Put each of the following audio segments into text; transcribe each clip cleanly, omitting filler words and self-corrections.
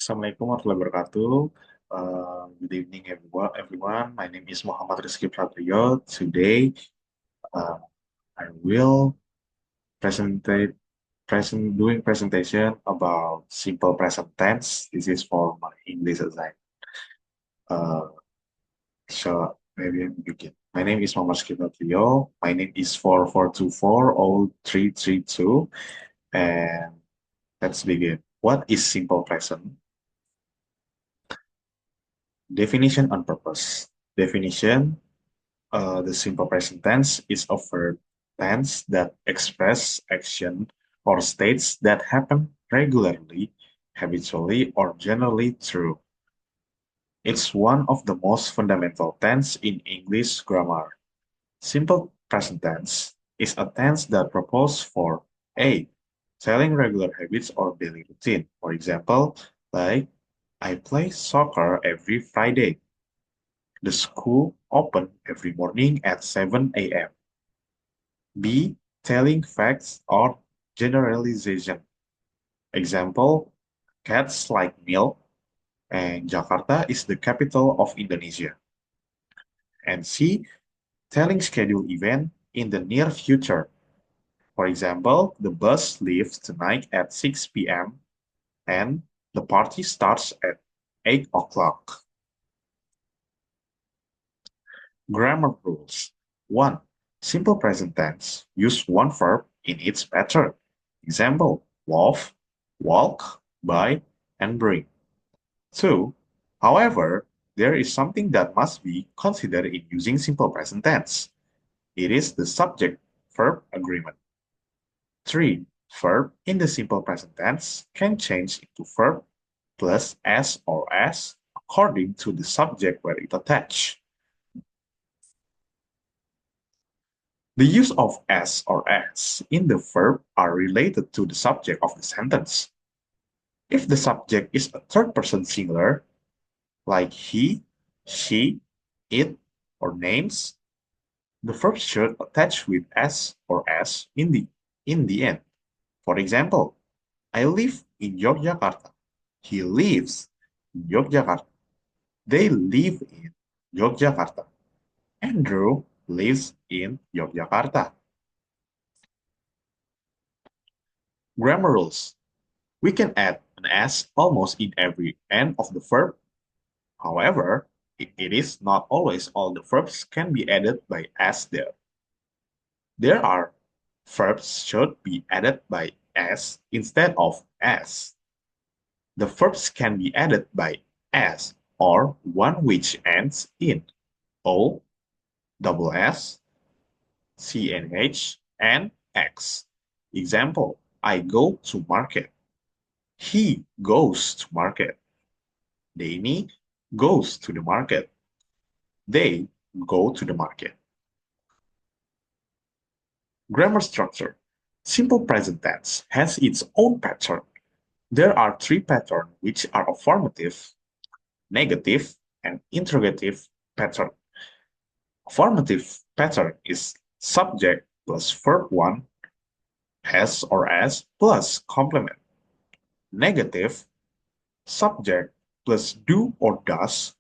Assalamualaikum warahmatullahi wabarakatuh. Good evening, everyone. My name is Mohammad Rizqi Prassatrio. Today, uh, I will presentate doing presentation about simple present tense. This is for my English assignment. Uh, so maybe I begin. My name is Mohammad Rizqi Prassatrio. My name is 44240332, and let's begin. What is simple present? Definition on purpose. Definition: the simple present tense is a verb tense that express action or states that happen regularly, habitually, or generally through. It's one of the most fundamental tense in English grammar. Simple present tense is a tense that proposes for A. Telling regular habits or daily routine. For example, like I play soccer every Friday. The school open every morning at 7 a.m. B. Telling facts or generalization. Example, cats like milk and Jakarta is the capital of Indonesia. And C. Telling scheduled event in the near future. For example, the bus leaves tonight at 6 p.m. and the party starts at 8 o'clock. Grammar rules. 1. Simple present tense. Use one verb in its pattern. Example, love, walk, buy, and bring. 2. However, there is something that must be considered in using simple present tense. It is the subject-verb agreement. 3. Verb in the simple present tense can change into verb plus s or s according to the subject where it attached. The use of s or s in the verb are related to the subject of the sentence. If the subject is a third-person singular, like he, she, it, or names, the verb should attach with s or s in the end. For example, I live in Yogyakarta. He lives in Yogyakarta. They live in Yogyakarta. Andrew lives in Yogyakarta. Grammar rules. We can add an s almost in every end of the verb. However, it is not always all the verbs can be added by s there. There are verbs should be added by s instead of s. The verbs can be added by s or one which ends in o, double s, ch, and x. Example, I go to market. He goes to market. Danny goes to the market. They go to the market. Grammar structure. Simple present tense has its own pattern. There are three patterns which are affirmative, negative, and interrogative pattern. Affirmative pattern is subject plus verb 1, has or as plus complement. Negative, subject plus do or does.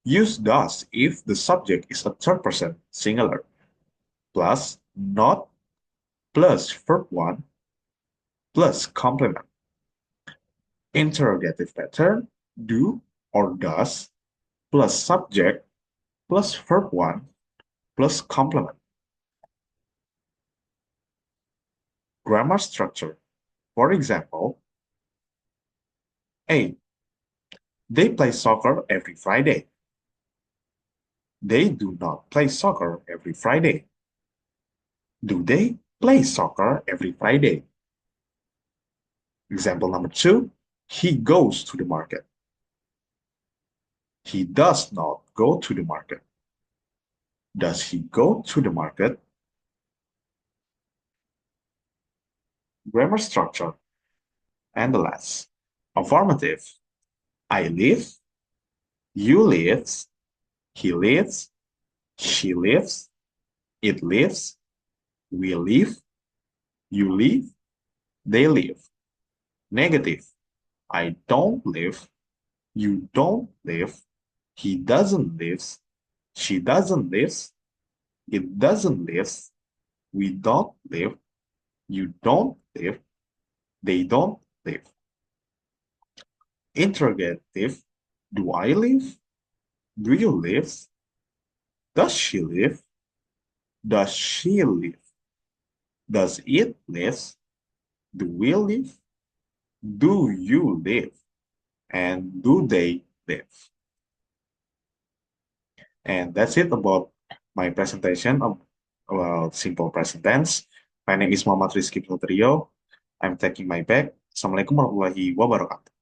Use does if the subject is a third person singular. Plus not plus verb 1 plus complement. Interrogative pattern, do or does plus subject plus verb 1 plus complement. Grammar structure. For example, A. They play soccer every Friday. They do not play soccer every Friday. Do they play soccer every Friday? Example number 2. He goes to the market. He does not go to the market. Does he go to the market? Grammar structure. And the last. Affirmative. I live. You lives. He lives. She lives. It lives. We live. You live. They live. Negative. I don't live, you don't live, he doesn't live, she doesn't live, it doesn't live, we don't live, you don't live, they don't live. Interrogative. Do I live? Do you live? Does she live? Does she live? Does it live? Do we live? Do you live? And do they live? And that's it about my presentation of simple present tense. My name is Muhammad Rizqi Prassatrio. I'm taking my back. Assalamualaikum warahmatullahi wabarakatuh.